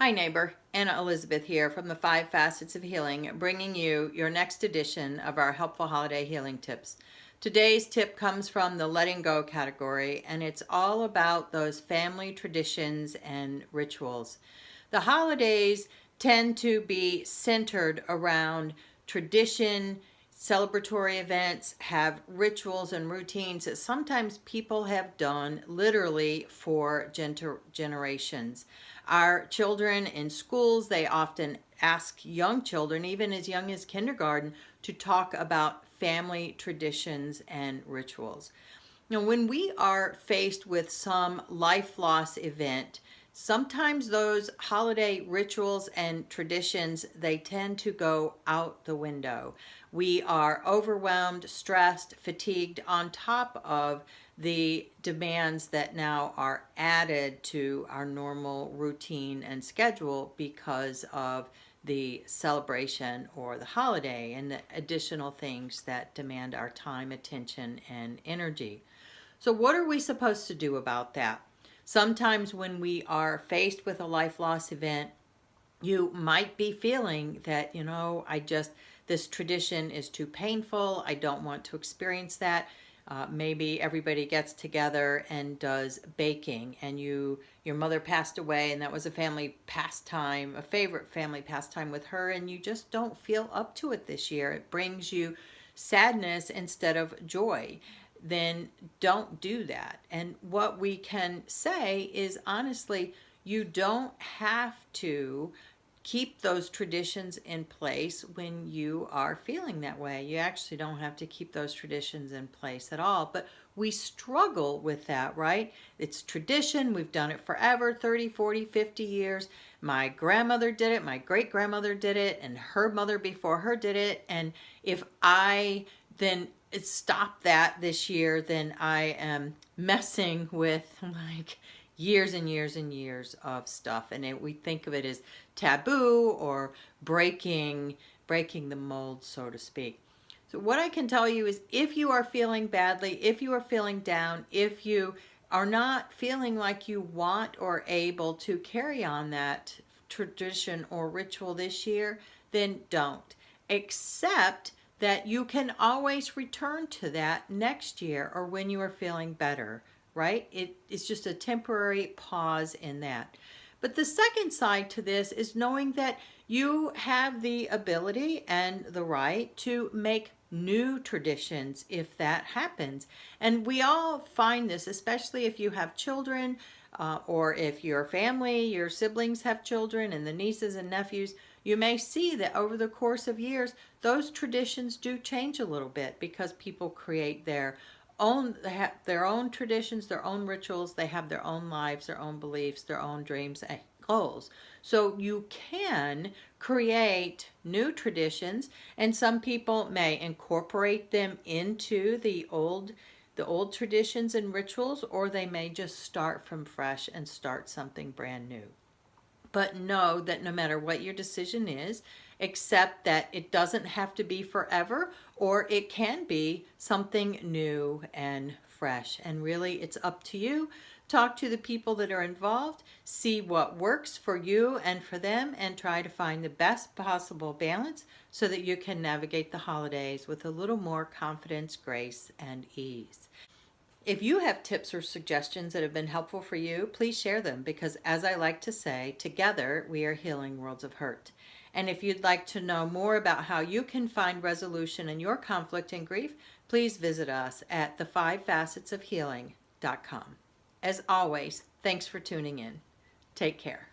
Hi neighbor, Anna Elizabeth here from the 5 Facets of Healing, bringing you your next edition of our helpful holiday healing tips. Today's tip comes from the letting go category, and it's all about those family traditions and rituals. The holidays tend to be centered around tradition, celebratory events, have rituals and routines that sometimes people have done literally for generations. Our children in schools, they often ask young children, even as young as kindergarten, to talk about family traditions and rituals. Now, when we are faced with some life loss event, sometimes those holiday rituals and traditions, they tend to go out the window. We are overwhelmed, stressed, fatigued, on top of the demands that now are added to our normal routine and schedule because of the celebration or the holiday and the additional things that demand our time, attention, and energy. So what are we supposed to do about that? Sometimes when we are faced with a life loss event, you might be feeling that, this tradition is too painful. I don't want to experience that. Maybe everybody gets together and does baking, and your mother passed away, and that was a family pastime, a favorite family pastime with her, and you just don't feel up to it this year. It brings you sadness instead of joy. Then don't do that. And what we can say is, honestly, you don't have to keep those traditions in place when you are feeling that way. You actually don't have to keep those traditions in place at all. But we struggle with that, right? It's tradition. We've done it forever, 30, 40, 50 years. My grandmother did it. My great-grandmother did it. And her mother before her did it. And if I then stop that this year, then I am messing with like years and years and years of stuff, and we think of it as taboo or breaking the mold, so to speak. So what I can tell you is, if you are feeling badly, if you are feeling down, if you are not feeling like you want or able to carry on that tradition or ritual this year, then don't. Except that you can always return to that next year or when you are feeling better, right? It's just a temporary pause in that. But the second side to this is knowing that you have the ability and the right to make new traditions if that happens. And we all find this, especially if you have children, or if your family, your siblings have children, and the nieces and nephews, you may see that over the course of years, those traditions do change a little bit because people create they have their own traditions, their own rituals, they have their own lives, their own beliefs, their own dreams and goals. So you can create new traditions, and some people may incorporate them into the old traditions and rituals, or they may just start from fresh and start something brand new. But know that no matter what your decision is, accept that it doesn't have to be forever, or it can be something new and fresh. And really, it's up to you. Talk to the people that are involved, see what works for you and for them, and try to find the best possible balance so that you can navigate the holidays with a little more confidence, grace, and ease. If you have tips or suggestions that have been helpful for you, please share them, because as I like to say, together we are healing worlds of hurt. And if you'd like to know more about how you can find resolution in your conflict and grief, please visit us at the5facetsofhealing.com. As always, thanks for tuning in. Take care.